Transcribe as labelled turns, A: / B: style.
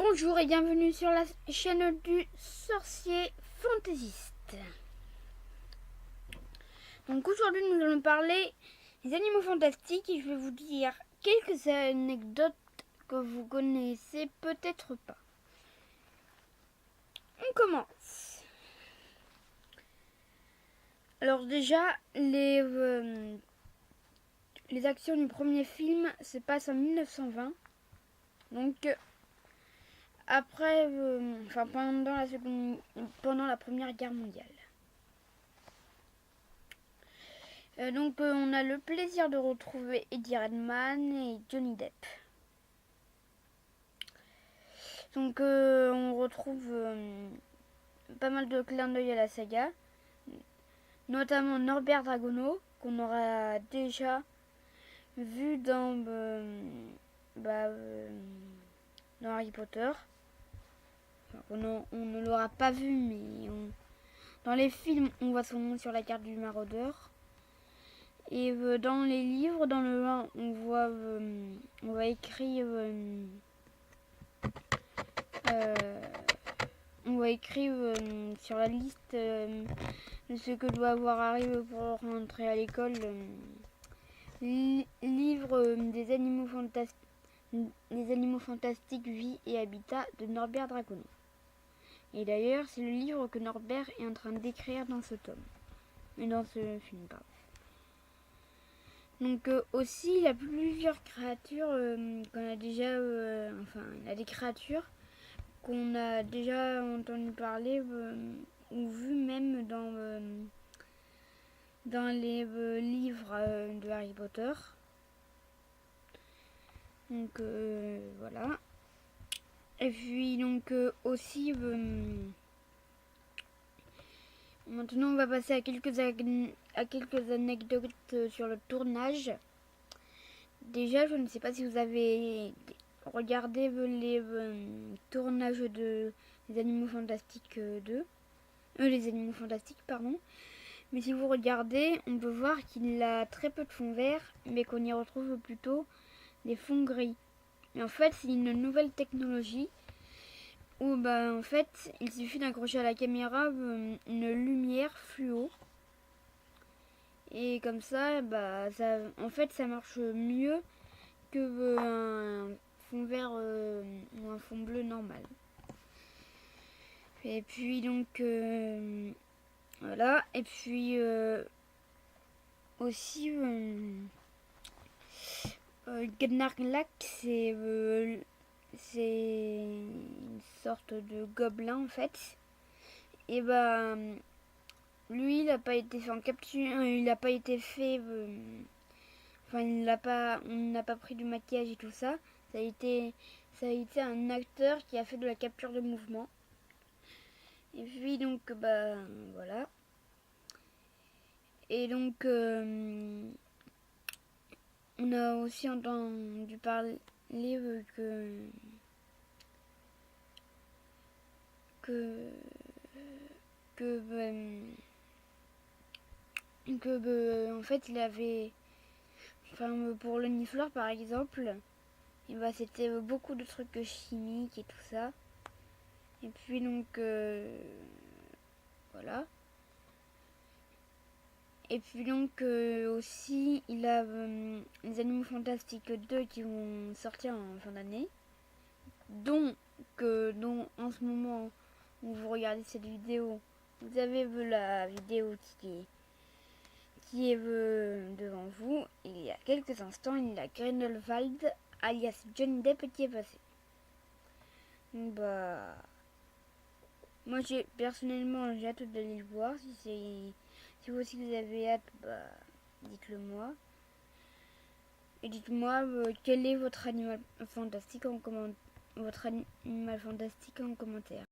A: Bonjour et bienvenue sur la chaîne du sorcier fantaisiste. Donc aujourd'hui nous allons parler des animaux fantastiques et je vais vous dire quelques anecdotes que vous connaissez peut-être pas. On commence. Alors déjà les actions du premier film se passent en 1920. Donc après, pendant la Première Guerre mondiale. On a le plaisir de retrouver Eddie Redmayne et Johnny Depp. Donc on retrouve pas mal de clins d'œil à la saga, notamment Norbert Dragono, qu'on aura déjà vu dans Harry Potter. Enfin, on ne l'aura pas vu, mais dans les films, on voit son nom sur la carte du maraudeur. Et dans les livres, dans le 1, on voit écrit sur la liste de ce que doit avoir Harry pour rentrer à l'école. Livre des animaux fantastiques, vie et habitat de Norbert Dragono. Et d'ailleurs, c'est le livre que Norbert est en train d'écrire dans ce tome. Et dans ce film, pardon. Donc aussi, il y a plusieurs créatures qu'on a déjà... il y a des créatures qu'on a déjà entendu parler ou vu même dans les livres de Harry Potter. Donc voilà. Et puis donc aussi... maintenant, on va passer à quelques anecdotes sur le tournage. Déjà, je ne sais pas si vous avez regardé les tournages des Animaux Fantastiques 2. Les Animaux Fantastiques, pardon. Mais si vous regardez, on peut voir qu'il a très peu de fond vert, mais qu'on y retrouve plutôt des fonds gris. Et en fait, c'est une nouvelle technologie où en fait, il suffit d'accrocher à la caméra une lumière fluo. Et comme ça, ça marche mieux que un fond vert ou un fond bleu normal. Et puis donc voilà. Et puis aussi Gnarlak, c'est une sorte de gobelin en fait. Et lui, il n'a pas été fait en capture, il n'a pas été fait. On n'a pas pris du maquillage et tout ça. Ça a été un acteur qui a fait de la capture de mouvement. Et puis donc, voilà. Et donc, on a aussi entendu parler en fait, il avait... pour le Nifleur, par exemple, c'était beaucoup de trucs chimiques et tout ça. Et puis donc, voilà. Et puis donc aussi, il a les Animaux Fantastiques 2 qui vont sortir en fin d'année. dont en ce moment où vous regardez cette vidéo, vous avez la vidéo qui est devant vous. Il y a quelques instants, il y a Grindelwald, alias Johnny Depp, qui est passé. Moi personnellement j'ai hâte d'aller le voir. Si vous aussi vous avez hâte, dites-le moi. Et dites-moi quel est votre animal fantastique en commentaire.